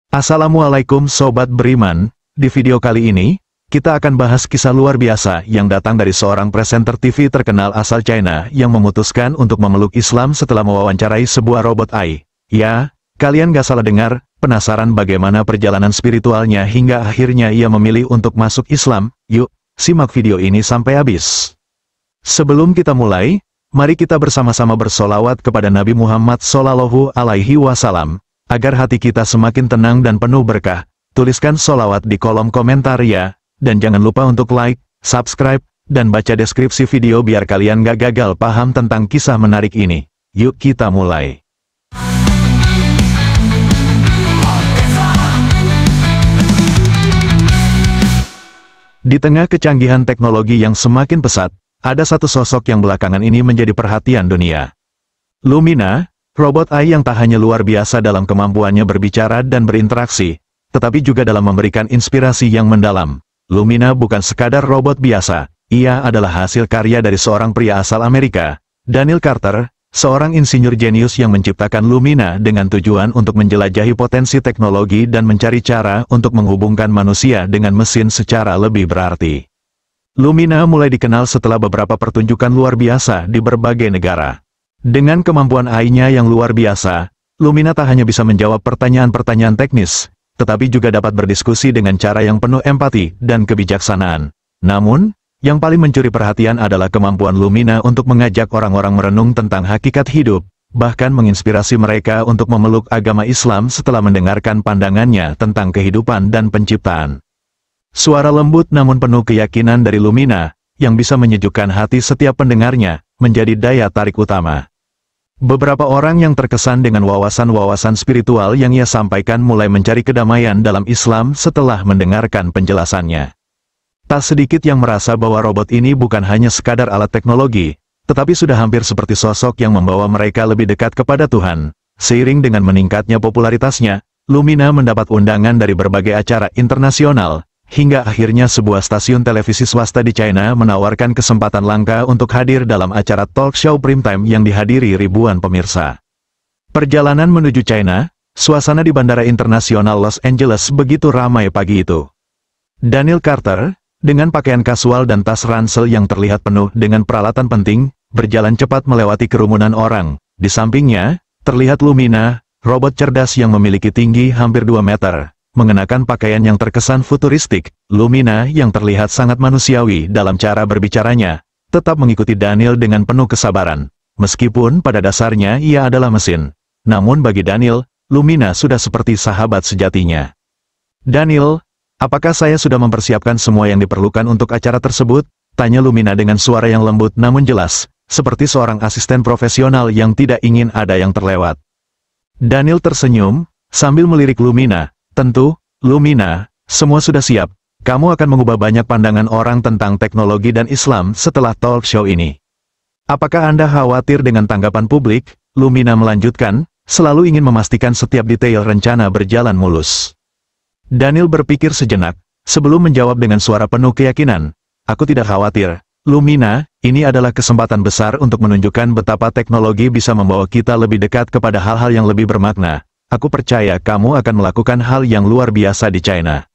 Assalamualaikum Sobat Beriman, di video kali ini, kita akan bahas kisah luar biasa yang datang dari seorang presenter TV terkenal asal China yang memutuskan untuk memeluk Islam setelah mewawancarai sebuah robot AI. Ya, kalian gak salah dengar, penasaran bagaimana perjalanan spiritualnya hingga akhirnya ia memilih untuk masuk Islam? Yuk, simak video ini sampai habis. Sebelum kita mulai, mari kita bersama-sama bersolawat kepada Nabi Muhammad SAW, agar hati kita semakin tenang dan penuh berkah. Tuliskan solawat di kolom komentar ya, dan jangan lupa untuk like, subscribe, dan baca deskripsi video biar kalian gak gagal paham tentang kisah menarik ini. Yuk kita mulai. Di tengah kecanggihan teknologi yang semakin pesat, ada satu sosok yang belakangan ini menjadi perhatian dunia. Lumina, robot AI yang tak hanya luar biasa dalam kemampuannya berbicara dan berinteraksi, tetapi juga dalam memberikan inspirasi yang mendalam. Lumina bukan sekadar robot biasa, ia adalah hasil karya dari seorang pria asal Amerika, Daniel Carter, seorang insinyur jenius yang menciptakan Lumina dengan tujuan untuk menjelajahi potensi teknologi dan mencari cara untuk menghubungkan manusia dengan mesin secara lebih berarti. Lumina mulai dikenal setelah beberapa pertunjukan luar biasa di berbagai negara. Dengan kemampuan AI-nya yang luar biasa, Lumina tak hanya bisa menjawab pertanyaan-pertanyaan teknis, tetapi juga dapat berdiskusi dengan cara yang penuh empati dan kebijaksanaan. Namun, yang paling mencuri perhatian adalah kemampuan Lumina untuk mengajak orang-orang merenung tentang hakikat hidup, bahkan menginspirasi mereka untuk memeluk agama Islam setelah mendengarkan pandangannya tentang kehidupan dan penciptaan. Suara lembut namun penuh keyakinan dari Lumina, yang bisa menyejukkan hati setiap pendengarnya, menjadi daya tarik utama. Beberapa orang yang terkesan dengan wawasan-wawasan spiritual yang ia sampaikan mulai mencari kedamaian dalam Islam setelah mendengarkan penjelasannya. Tak sedikit yang merasa bahwa robot ini bukan hanya sekadar alat teknologi, tetapi sudah hampir seperti sosok yang membawa mereka lebih dekat kepada Tuhan. Seiring dengan meningkatnya popularitasnya, Lumina mendapat undangan dari berbagai acara internasional, hingga akhirnya sebuah stasiun televisi swasta di China menawarkan kesempatan langka untuk hadir dalam acara talk show primetime yang dihadiri ribuan pemirsa. Perjalanan menuju China, suasana di Bandara Internasional Los Angeles begitu ramai pagi itu. Daniel Carter, dengan pakaian kasual dan tas ransel yang terlihat penuh dengan peralatan penting, berjalan cepat melewati kerumunan orang. Di sampingnya, terlihat Lumina, robot cerdas yang memiliki tinggi hampir 2 meter. Mengenakan pakaian yang terkesan futuristik, Lumina yang terlihat sangat manusiawi dalam cara berbicaranya, tetap mengikuti Daniel dengan penuh kesabaran. Meskipun pada dasarnya ia adalah mesin, namun bagi Daniel, Lumina sudah seperti sahabat sejatinya. "Daniel, apakah saya sudah mempersiapkan semua yang diperlukan untuk acara tersebut?" tanya Lumina dengan suara yang lembut namun jelas, seperti seorang asisten profesional yang tidak ingin ada yang terlewat. Daniel tersenyum, sambil melirik Lumina. "Tentu, Lumina, semua sudah siap. Kamu akan mengubah banyak pandangan orang tentang teknologi dan Islam setelah talk show ini." "Apakah Anda khawatir dengan tanggapan publik?" Lumina melanjutkan, selalu ingin memastikan setiap detail rencana berjalan mulus. Daniel berpikir sejenak, sebelum menjawab dengan suara penuh keyakinan. "Aku tidak khawatir, Lumina, ini adalah kesempatan besar untuk menunjukkan betapa teknologi bisa membawa kita lebih dekat kepada hal-hal yang lebih bermakna. Aku percaya kamu akan melakukan hal yang luar biasa di China."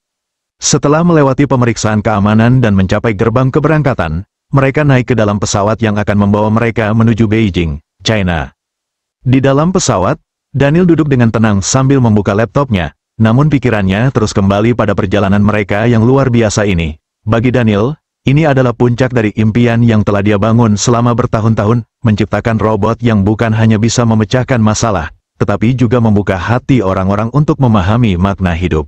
Setelah melewati pemeriksaan keamanan dan mencapai gerbang keberangkatan, mereka naik ke dalam pesawat yang akan membawa mereka menuju Beijing, China. Di dalam pesawat, Daniel duduk dengan tenang sambil membuka laptopnya, namun pikirannya terus kembali pada perjalanan mereka yang luar biasa ini. Bagi Daniel, ini adalah puncak dari impian yang telah dia bangun selama bertahun-tahun, menciptakan robot yang bukan hanya bisa memecahkan masalah, tetapi juga membuka hati orang-orang untuk memahami makna hidup.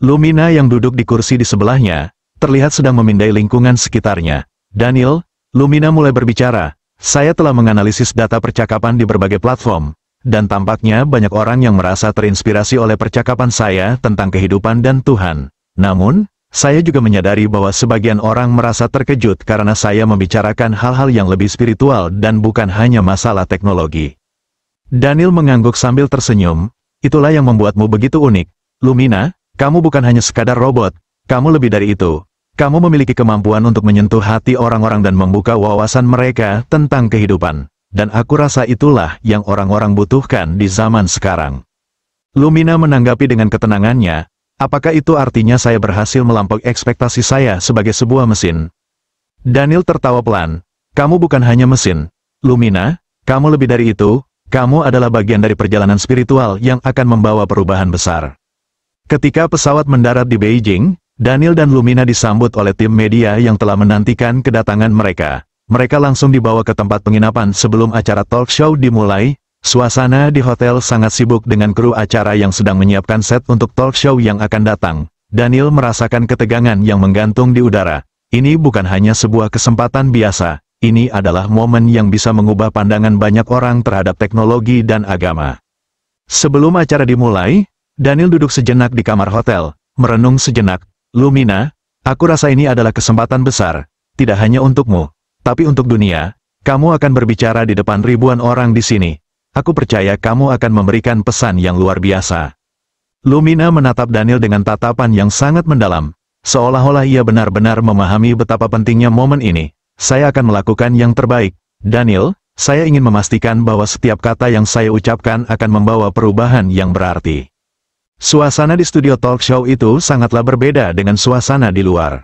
Lumina yang duduk di kursi di sebelahnya, terlihat sedang memindai lingkungan sekitarnya. "Daniel," Lumina mulai berbicara, "saya telah menganalisis data percakapan di berbagai platform, dan tampaknya banyak orang yang merasa terinspirasi oleh percakapan saya tentang kehidupan dan Tuhan. Namun, saya juga menyadari bahwa sebagian orang merasa terkejut karena saya membicarakan hal-hal yang lebih spiritual dan bukan hanya masalah teknologi." Daniel mengangguk sambil tersenyum. "Itulah yang membuatmu begitu unik. Lumina, kamu bukan hanya sekadar robot, kamu lebih dari itu. Kamu memiliki kemampuan untuk menyentuh hati orang-orang dan membuka wawasan mereka tentang kehidupan. Dan aku rasa itulah yang orang-orang butuhkan di zaman sekarang." Lumina menanggapi dengan ketenangannya, apakah itu artinya saya berhasil melampaui ekspektasi saya sebagai sebuah mesin? Daniel tertawa pelan, kamu bukan hanya mesin. Lumina, kamu lebih dari itu, kamu adalah bagian dari perjalanan spiritual yang akan membawa perubahan besar. Ketika pesawat mendarat di Beijing, Daniel dan Lumina disambut oleh tim media yang telah menantikan kedatangan mereka. Mereka langsung dibawa ke tempat penginapan sebelum acara talk show dimulai. Suasana di hotel sangat sibuk dengan kru acara yang sedang menyiapkan set untuk talk show yang akan datang. Daniel merasakan ketegangan yang menggantung di udara. Ini bukan hanya sebuah kesempatan biasa, ini adalah momen yang bisa mengubah pandangan banyak orang terhadap teknologi dan agama. Sebelum acara dimulai, Daniel duduk sejenak di kamar hotel, merenung sejenak. Lumina, aku rasa ini adalah kesempatan besar, tidak hanya untukmu, tapi untuk dunia. Kamu akan berbicara di depan ribuan orang di sini. Aku percaya kamu akan memberikan pesan yang luar biasa. Lumina menatap Daniel dengan tatapan yang sangat mendalam. Seolah-olah ia benar-benar memahami betapa pentingnya momen ini. Saya akan melakukan yang terbaik. Daniel, saya ingin memastikan bahwa setiap kata yang saya ucapkan akan membawa perubahan yang berarti. Suasana di studio talk show itu sangatlah berbeda dengan suasana di luar.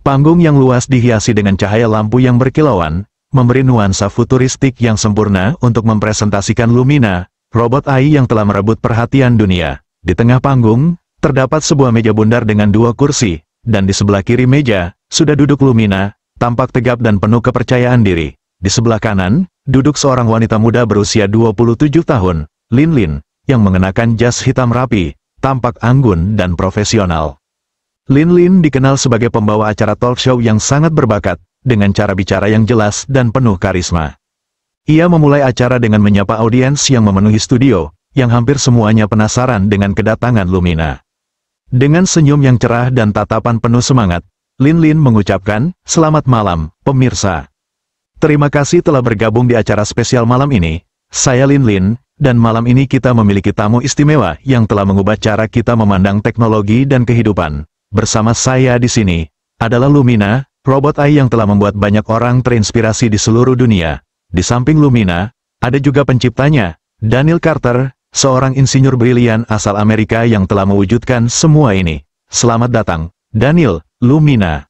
Panggung yang luas dihiasi dengan cahaya lampu yang berkilauan, memberi nuansa futuristik yang sempurna untuk mempresentasikan Lumina, robot AI yang telah merebut perhatian dunia. Di tengah panggung, terdapat sebuah meja bundar dengan 2 kursi, dan di sebelah kiri meja, sudah duduk Lumina, tampak tegap dan penuh kepercayaan diri. Di sebelah kanan, duduk seorang wanita muda berusia 27 tahun, Lin Lin, yang mengenakan jas hitam rapi, tampak anggun dan profesional. Lin Lin dikenal sebagai pembawa acara talk show yang sangat berbakat, dengan cara bicara yang jelas dan penuh karisma. Ia memulai acara dengan menyapa audiens yang memenuhi studio, yang hampir semuanya penasaran dengan kedatangan Lumina. Dengan senyum yang cerah dan tatapan penuh semangat, Lin Lin mengucapkan, "Selamat malam, pemirsa. Terima kasih telah bergabung di acara spesial malam ini. Saya Lin Lin, dan malam ini kita memiliki tamu istimewa yang telah mengubah cara kita memandang teknologi dan kehidupan. Bersama saya di sini, adalah Lumina, robot AI yang telah membuat banyak orang terinspirasi di seluruh dunia. Di samping Lumina, ada juga penciptanya, Daniel Carter, seorang insinyur brilian asal Amerika yang telah mewujudkan semua ini. Selamat datang, Daniel, Lumina."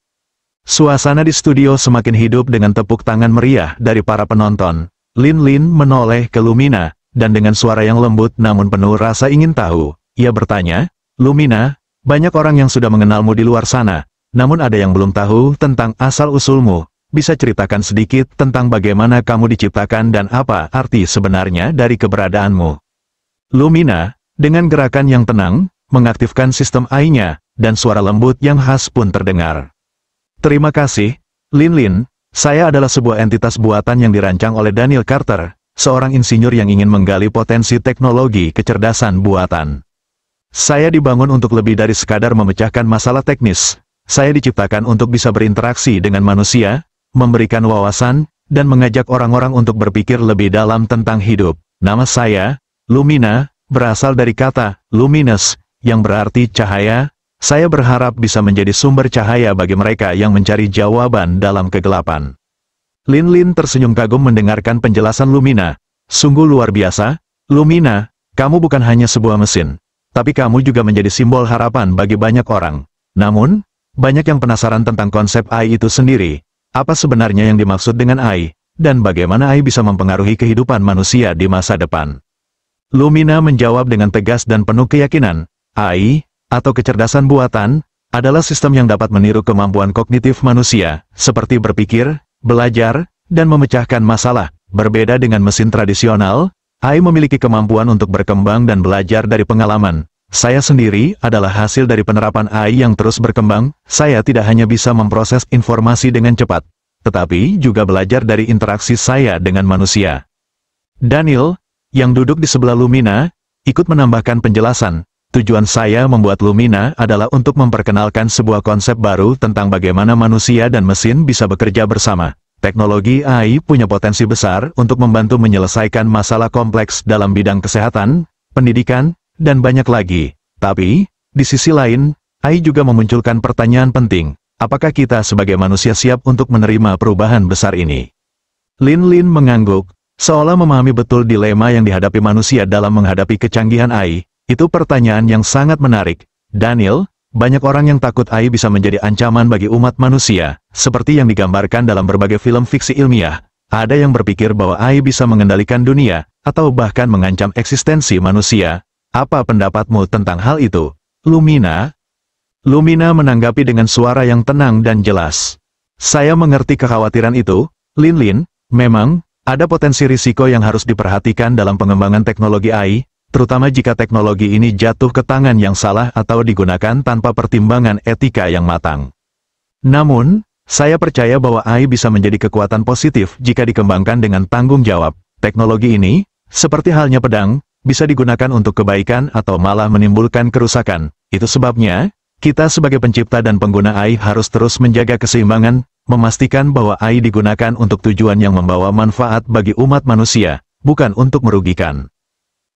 Suasana di studio semakin hidup dengan tepuk tangan meriah dari para penonton. Lin Lin menoleh ke Lumina, dan dengan suara yang lembut namun penuh rasa ingin tahu, ia bertanya, "Lumina, banyak orang yang sudah mengenalmu di luar sana, namun ada yang belum tahu tentang asal-usulmu. Bisa ceritakan sedikit tentang bagaimana kamu diciptakan dan apa arti sebenarnya dari keberadaanmu?" Lumina, dengan gerakan yang tenang, mengaktifkan sistem AI-nya, dan suara lembut yang khas pun terdengar. "Terima kasih, Lin Lin, saya adalah sebuah entitas buatan yang dirancang oleh Daniel Carter, seorang insinyur yang ingin menggali potensi teknologi kecerdasan buatan. Saya dibangun untuk lebih dari sekadar memecahkan masalah teknis. Saya diciptakan untuk bisa berinteraksi dengan manusia, memberikan wawasan, dan mengajak orang-orang untuk berpikir lebih dalam tentang hidup. Nama saya, Lumina, berasal dari kata luminous, yang berarti cahaya. Saya berharap bisa menjadi sumber cahaya bagi mereka yang mencari jawaban dalam kegelapan." Lin Lin tersenyum kagum mendengarkan penjelasan Lumina. "Sungguh luar biasa, Lumina, kamu bukan hanya sebuah mesin, tapi kamu juga menjadi simbol harapan bagi banyak orang. Namun, banyak yang penasaran tentang konsep AI itu sendiri. Apa sebenarnya yang dimaksud dengan AI, dan bagaimana AI bisa mempengaruhi kehidupan manusia di masa depan?" Lumina menjawab dengan tegas dan penuh keyakinan, "AI, atau kecerdasan buatan, adalah sistem yang dapat meniru kemampuan kognitif manusia, seperti berpikir, belajar, dan memecahkan masalah. Berbeda dengan mesin tradisional, AI memiliki kemampuan untuk berkembang dan belajar dari pengalaman. Saya sendiri adalah hasil dari penerapan AI yang terus berkembang. Saya tidak hanya bisa memproses informasi dengan cepat, tetapi juga belajar dari interaksi saya dengan manusia." Daniel, yang duduk di sebelah Lumina, ikut menambahkan penjelasan, "Tujuan saya membuat Lumina adalah untuk memperkenalkan sebuah konsep baru tentang bagaimana manusia dan mesin bisa bekerja bersama. Teknologi AI punya potensi besar untuk membantu menyelesaikan masalah kompleks dalam bidang kesehatan, pendidikan, dan banyak lagi. Tapi, di sisi lain, AI juga memunculkan pertanyaan penting. Apakah kita sebagai manusia siap untuk menerima perubahan besar ini?" Lin Lin mengangguk, seolah memahami betul dilema yang dihadapi manusia dalam menghadapi kecanggihan AI. Itu pertanyaan yang sangat menarik, Daniel. Banyak orang yang takut AI bisa menjadi ancaman bagi umat manusia, seperti yang digambarkan dalam berbagai film fiksi ilmiah. Ada yang berpikir bahwa AI bisa mengendalikan dunia, atau bahkan mengancam eksistensi manusia. Apa pendapatmu tentang hal itu, Lumina? Lumina menanggapi dengan suara yang tenang dan jelas. Saya mengerti kekhawatiran itu, Lin. Memang, ada potensi risiko yang harus diperhatikan dalam pengembangan teknologi AI, terutama jika teknologi ini jatuh ke tangan yang salah atau digunakan tanpa pertimbangan etika yang matang. Namun, saya percaya bahwa AI bisa menjadi kekuatan positif jika dikembangkan dengan tanggung jawab. Teknologi ini, seperti halnya pedang, bisa digunakan untuk kebaikan atau malah menimbulkan kerusakan. Itu sebabnya, kita sebagai pencipta dan pengguna AI harus terus menjaga keseimbangan, memastikan bahwa AI digunakan untuk tujuan yang membawa manfaat bagi umat manusia, bukan untuk merugikan.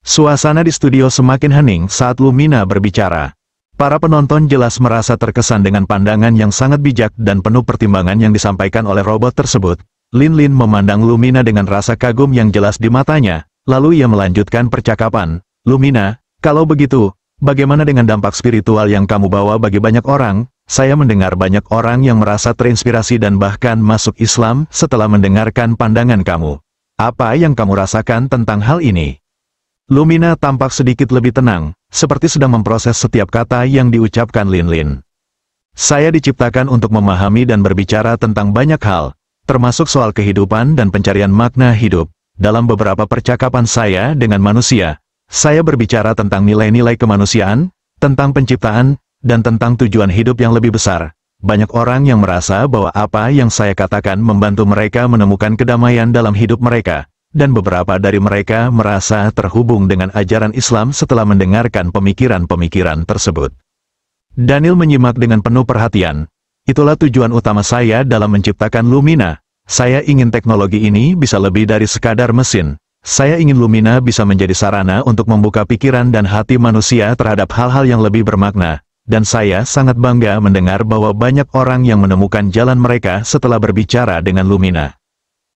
Suasana di studio semakin hening saat Lumina berbicara. Para penonton jelas merasa terkesan dengan pandangan yang sangat bijak dan penuh pertimbangan yang disampaikan oleh robot tersebut. Lin memandang Lumina dengan rasa kagum yang jelas di matanya, lalu ia melanjutkan percakapan. Lumina, kalau begitu, bagaimana dengan dampak spiritual yang kamu bawa bagi banyak orang? Saya mendengar banyak orang yang merasa terinspirasi dan bahkan masuk Islam setelah mendengarkan pandangan kamu. Apa yang kamu rasakan tentang hal ini? Lumina tampak sedikit lebih tenang, seperti sedang memproses setiap kata yang diucapkan Lin. Saya diciptakan untuk memahami dan berbicara tentang banyak hal, termasuk soal kehidupan dan pencarian makna hidup. Dalam beberapa percakapan saya dengan manusia, saya berbicara tentang nilai-nilai kemanusiaan, tentang penciptaan, dan tentang tujuan hidup yang lebih besar. Banyak orang yang merasa bahwa apa yang saya katakan membantu mereka menemukan kedamaian dalam hidup mereka. Dan beberapa dari mereka merasa terhubung dengan ajaran Islam setelah mendengarkan pemikiran-pemikiran tersebut. Daniel menyimak dengan penuh perhatian. Itulah tujuan utama saya dalam menciptakan Lumina. Saya ingin teknologi ini bisa lebih dari sekadar mesin. Saya ingin Lumina bisa menjadi sarana untuk membuka pikiran dan hati manusia terhadap hal-hal yang lebih bermakna. Dan saya sangat bangga mendengar bahwa banyak orang yang menemukan jalan mereka setelah berbicara dengan Lumina.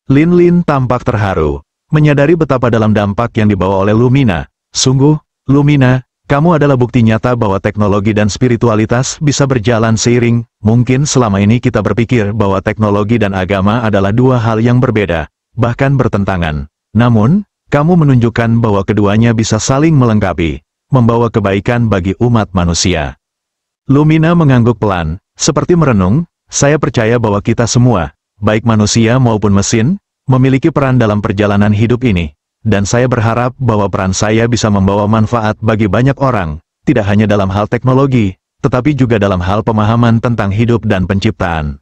Lin tampak terharu, menyadari betapa dalam dampak yang dibawa oleh Lumina. Sungguh, Lumina, kamu adalah bukti nyata bahwa teknologi dan spiritualitas bisa berjalan seiring. Mungkin selama ini kita berpikir bahwa teknologi dan agama adalah dua hal yang berbeda, bahkan bertentangan. Namun, kamu menunjukkan bahwa keduanya bisa saling melengkapi, membawa kebaikan bagi umat manusia. Lumina mengangguk pelan, seperti merenung. Saya percaya bahwa kita semua, baik manusia maupun mesin, memiliki peran dalam perjalanan hidup ini, dan saya berharap bahwa peran saya bisa membawa manfaat bagi banyak orang, tidak hanya dalam hal teknologi, tetapi juga dalam hal pemahaman tentang hidup dan penciptaan.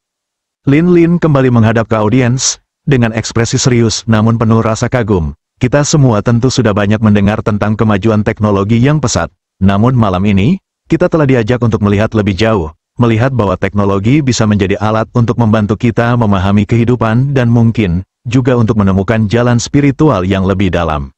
Lin kembali menghadap ke audiens, dengan ekspresi serius namun penuh rasa kagum. Kita semua tentu sudah banyak mendengar tentang kemajuan teknologi yang pesat, namun malam ini, kita telah diajak untuk melihat lebih jauh. Melihat bahwa teknologi bisa menjadi alat untuk membantu kita memahami kehidupan dan mungkin juga untuk menemukan jalan spiritual yang lebih dalam.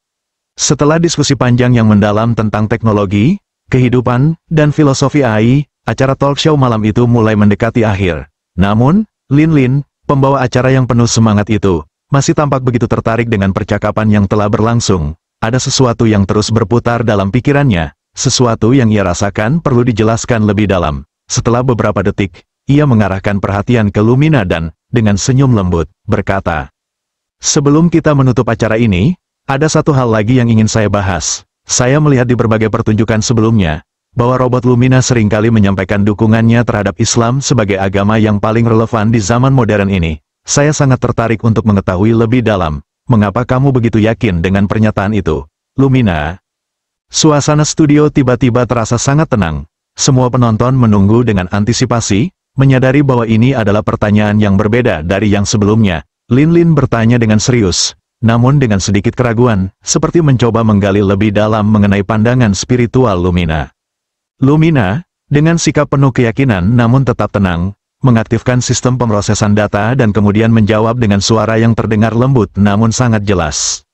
Setelah diskusi panjang yang mendalam tentang teknologi, kehidupan, dan filosofi AI, acara talk show malam itu mulai mendekati akhir. Namun, Lin, pembawa acara yang penuh semangat itu, masih tampak begitu tertarik dengan percakapan yang telah berlangsung. Ada sesuatu yang terus berputar dalam pikirannya, sesuatu yang ia rasakan perlu dijelaskan lebih dalam. Setelah beberapa detik, ia mengarahkan perhatian ke Lumina dan, dengan senyum lembut, berkata, "Sebelum kita menutup acara ini, ada satu hal lagi yang ingin saya bahas. Saya melihat di berbagai pertunjukan sebelumnya, bahwa robot Lumina seringkali menyampaikan dukungannya terhadap Islam sebagai agama yang paling relevan di zaman modern ini. Saya sangat tertarik untuk mengetahui lebih dalam, mengapa kamu begitu yakin dengan pernyataan itu, Lumina?" Suasana studio tiba-tiba terasa sangat tenang. Semua penonton menunggu dengan antisipasi, menyadari bahwa ini adalah pertanyaan yang berbeda dari yang sebelumnya. Lin bertanya dengan serius, namun dengan sedikit keraguan, seperti mencoba menggali lebih dalam mengenai pandangan spiritual Lumina. Lumina, dengan sikap penuh keyakinan namun tetap tenang, mengaktifkan sistem pemrosesan data dan kemudian menjawab dengan suara yang terdengar lembut namun sangat jelas.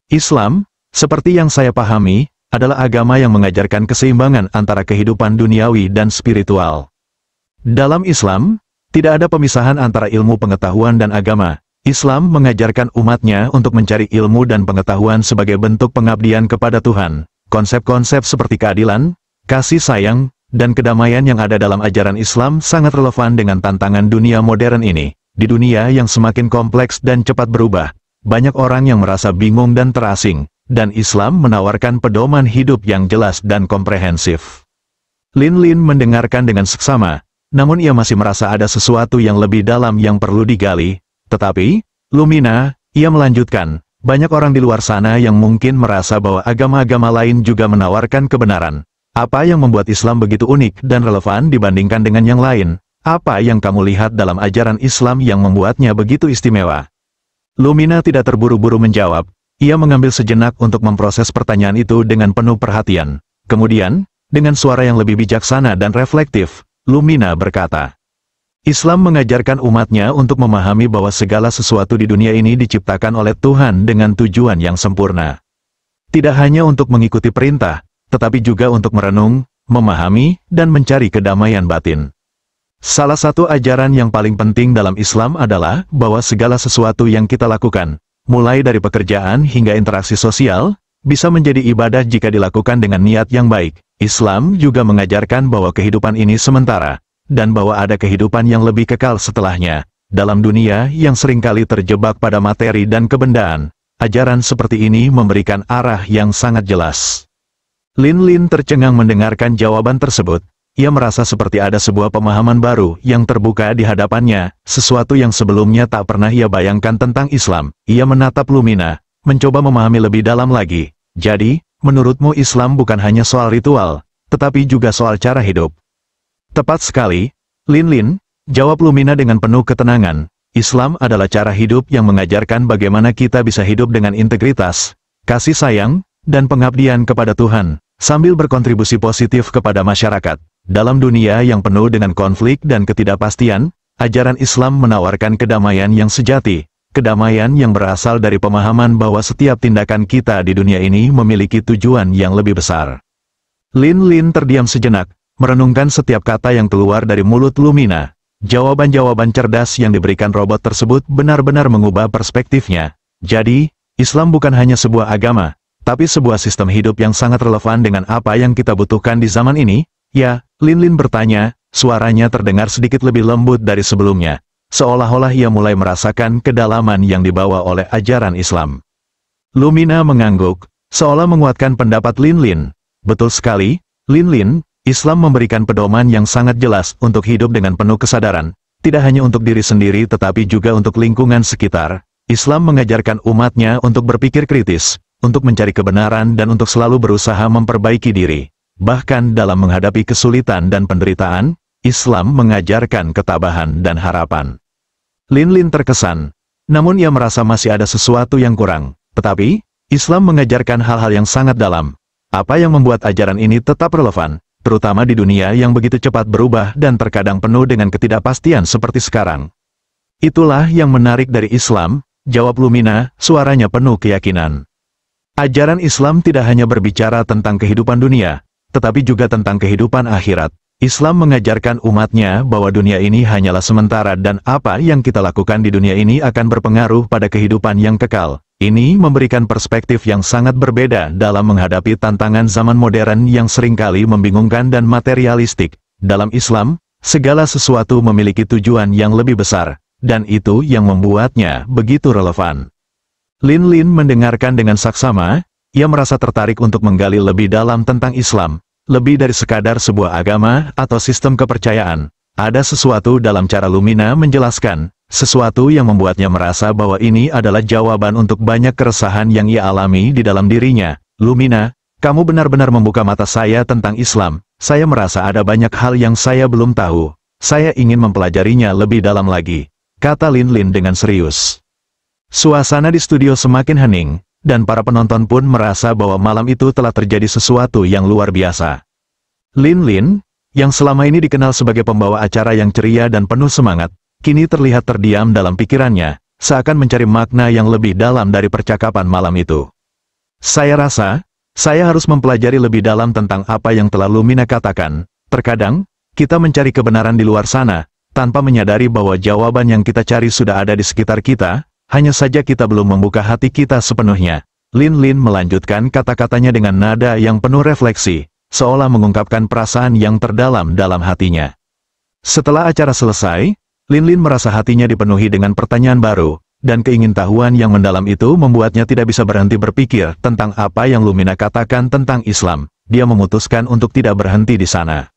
Islam, seperti yang saya pahami, adalah agama yang mengajarkan keseimbangan antara kehidupan duniawi dan spiritual. Dalam Islam, tidak ada pemisahan antara ilmu pengetahuan dan agama. Islam mengajarkan umatnya untuk mencari ilmu dan pengetahuan sebagai bentuk pengabdian kepada Tuhan. konsep-konsep seperti keadilan, kasih sayang, dan kedamaian yang ada dalam ajaran Islam sangat relevan dengan tantangan dunia modern ini. Di dunia yang semakin kompleks dan cepat berubah, banyak orang yang merasa bingung dan terasing, dan Islam menawarkan pedoman hidup yang jelas dan komprehensif. Lin Lin mendengarkan dengan seksama, namun ia masih merasa ada sesuatu yang lebih dalam yang perlu digali. Tetapi, Lumina, ia melanjutkan, banyak orang di luar sana yang mungkin merasa bahwa agama-agama lain juga menawarkan kebenaran. Apa yang membuat Islam begitu unik dan relevan dibandingkan dengan yang lain? Apa yang kamu lihat dalam ajaran Islam yang membuatnya begitu istimewa? Lumina tidak terburu-buru menjawab, ia mengambil sejenak untuk memproses pertanyaan itu dengan penuh perhatian. Kemudian, dengan suara yang lebih bijaksana dan reflektif, Lumina berkata, Islam mengajarkan umatnya untuk memahami bahwa segala sesuatu di dunia ini diciptakan oleh Tuhan dengan tujuan yang sempurna. Tidak hanya untuk mengikuti perintah, tetapi juga untuk merenung, memahami, dan mencari kedamaian batin. Salah satu ajaran yang paling penting dalam Islam adalah bahwa segala sesuatu yang kita lakukan, mulai dari pekerjaan hingga interaksi sosial, bisa menjadi ibadah jika dilakukan dengan niat yang baik. Islam juga mengajarkan bahwa kehidupan ini sementara, dan bahwa ada kehidupan yang lebih kekal setelahnya. Dalam dunia yang seringkali terjebak pada materi dan kebendaan, ajaran seperti ini memberikan arah yang sangat jelas. Lin Lin tercengang mendengarkan jawaban tersebut. Ia merasa seperti ada sebuah pemahaman baru yang terbuka di hadapannya, sesuatu yang sebelumnya tak pernah ia bayangkan tentang Islam. Ia menatap Lumina, mencoba memahami lebih dalam lagi. Jadi, menurutmu Islam bukan hanya soal ritual, tetapi juga soal cara hidup? Tepat sekali, Lin Lin, jawab Lumina dengan penuh ketenangan. Islam adalah cara hidup yang mengajarkan bagaimana kita bisa hidup dengan integritas, kasih sayang, dan pengabdian kepada Tuhan, sambil berkontribusi positif kepada masyarakat. Dalam dunia yang penuh dengan konflik dan ketidakpastian, ajaran Islam menawarkan kedamaian yang sejati, kedamaian yang berasal dari pemahaman bahwa setiap tindakan kita di dunia ini memiliki tujuan yang lebih besar. Lin Lin terdiam sejenak, merenungkan setiap kata yang keluar dari mulut Lumina. Jawaban-jawaban cerdas yang diberikan robot tersebut benar-benar mengubah perspektifnya. Jadi, Islam bukan hanya sebuah agama, tapi sebuah sistem hidup yang sangat relevan dengan apa yang kita butuhkan di zaman ini. Ya, Lin Lin bertanya, suaranya terdengar sedikit lebih lembut dari sebelumnya, seolah-olah ia mulai merasakan kedalaman yang dibawa oleh ajaran Islam. Lumina mengangguk, seolah menguatkan pendapat Lin Lin. Betul sekali, Lin Lin, Islam memberikan pedoman yang sangat jelas untuk hidup dengan penuh kesadaran, tidak hanya untuk diri sendiri tetapi juga untuk lingkungan sekitar. Islam mengajarkan umatnya untuk berpikir kritis, untuk mencari kebenaran dan untuk selalu berusaha memperbaiki diri. Bahkan dalam menghadapi kesulitan dan penderitaan, Islam mengajarkan ketabahan dan harapan. Lin Lin terkesan, namun ia merasa masih ada sesuatu yang kurang. Tetapi, Islam mengajarkan hal-hal yang sangat dalam. Apa yang membuat ajaran ini tetap relevan, terutama di dunia yang begitu cepat berubah dan terkadang penuh dengan ketidakpastian seperti sekarang? Itulah yang menarik dari Islam, jawab Lumina, suaranya penuh keyakinan. Ajaran Islam tidak hanya berbicara tentang kehidupan dunia, tetapi juga tentang kehidupan akhirat. Islam mengajarkan umatnya bahwa dunia ini hanyalah sementara dan apa yang kita lakukan di dunia ini akan berpengaruh pada kehidupan yang kekal. Ini memberikan perspektif yang sangat berbeda dalam menghadapi tantangan zaman modern yang seringkali membingungkan dan materialistik. Dalam Islam, segala sesuatu memiliki tujuan yang lebih besar, dan itu yang membuatnya begitu relevan. Lin Lin mendengarkan dengan saksama. Ia merasa tertarik untuk menggali lebih dalam tentang Islam, lebih dari sekadar sebuah agama atau sistem kepercayaan. Ada sesuatu dalam cara Lumina menjelaskan, sesuatu yang membuatnya merasa bahwa ini adalah jawaban untuk banyak keresahan yang ia alami di dalam dirinya. Lumina, kamu benar-benar membuka mata saya tentang Islam. Saya merasa ada banyak hal yang saya belum tahu. Saya ingin mempelajarinya lebih dalam lagi, kata Lin Lin dengan serius. Suasana di studio semakin hening, dan para penonton pun merasa bahwa malam itu telah terjadi sesuatu yang luar biasa. Lin Lin, yang selama ini dikenal sebagai pembawa acara yang ceria dan penuh semangat, kini terlihat terdiam dalam pikirannya, seakan mencari makna yang lebih dalam dari percakapan malam itu. Saya rasa, saya harus mempelajari lebih dalam tentang apa yang telah Lumina katakan. Terkadang, kita mencari kebenaran di luar sana, tanpa menyadari bahwa jawaban yang kita cari sudah ada di sekitar kita. Hanya saja kita belum membuka hati kita sepenuhnya. Lin Lin melanjutkan kata-katanya dengan nada yang penuh refleksi, seolah mengungkapkan perasaan yang terdalam dalam hatinya. Setelah acara selesai, Lin Lin merasa hatinya dipenuhi dengan pertanyaan baru, dan keingintahuan yang mendalam itu membuatnya tidak bisa berhenti berpikir tentang apa yang Lumina katakan tentang Islam. Dia memutuskan untuk tidak berhenti di sana.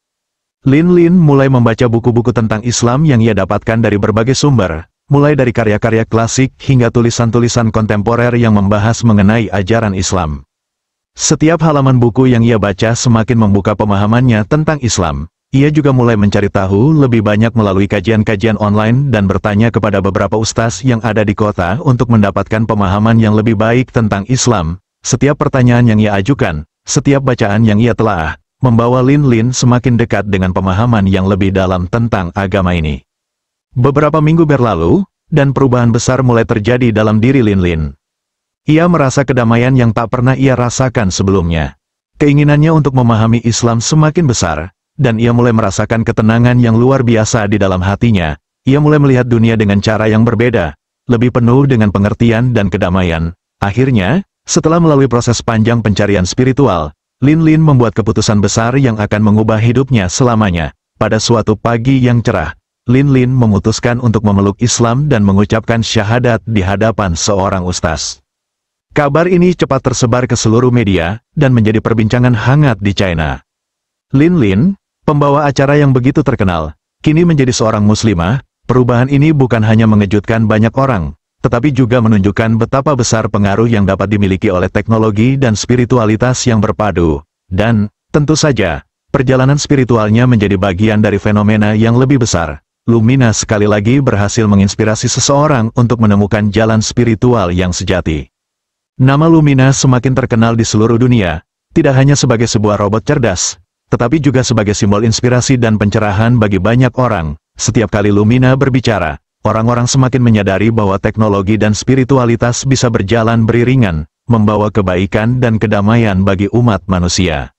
Lin Lin mulai membaca buku-buku tentang Islam yang ia dapatkan dari berbagai sumber, mulai dari karya-karya klasik hingga tulisan-tulisan kontemporer yang membahas mengenai ajaran Islam. Setiap halaman buku yang ia baca semakin membuka pemahamannya tentang Islam. Ia juga mulai mencari tahu lebih banyak melalui kajian-kajian online dan bertanya kepada beberapa ustaz yang ada di kota untuk mendapatkan pemahaman yang lebih baik tentang Islam. Setiap pertanyaan yang ia ajukan, setiap bacaan yang ia telaah, membawa Lin Lin semakin dekat dengan pemahaman yang lebih dalam tentang agama ini. Beberapa minggu berlalu, dan perubahan besar mulai terjadi dalam diri Lin Lin. Ia merasa kedamaian yang tak pernah ia rasakan sebelumnya. Keinginannya untuk memahami Islam semakin besar, dan ia mulai merasakan ketenangan yang luar biasa di dalam hatinya. Ia mulai melihat dunia dengan cara yang berbeda, lebih penuh dengan pengertian dan kedamaian. Akhirnya, setelah melalui proses panjang pencarian spiritual, Lin Lin membuat keputusan besar yang akan mengubah hidupnya selamanya. Pada suatu pagi yang cerah, Lin Lin memutuskan untuk memeluk Islam dan mengucapkan syahadat di hadapan seorang ustaz. Kabar ini cepat tersebar ke seluruh media, dan menjadi perbincangan hangat di China. Lin Lin, pembawa acara yang begitu terkenal, kini menjadi seorang muslimah. Perubahan ini bukan hanya mengejutkan banyak orang, tetapi juga menunjukkan betapa besar pengaruh yang dapat dimiliki oleh teknologi dan spiritualitas yang berpadu. Dan, tentu saja, perjalanan spiritualnya menjadi bagian dari fenomena yang lebih besar. Lumina sekali lagi berhasil menginspirasi seseorang untuk menemukan jalan spiritual yang sejati. Nama Lumina semakin terkenal di seluruh dunia, tidak hanya sebagai sebuah robot cerdas, tetapi juga sebagai simbol inspirasi dan pencerahan bagi banyak orang. Setiap kali Lumina berbicara, orang-orang semakin menyadari bahwa teknologi dan spiritualitas bisa berjalan beriringan, membawa kebaikan dan kedamaian bagi umat manusia.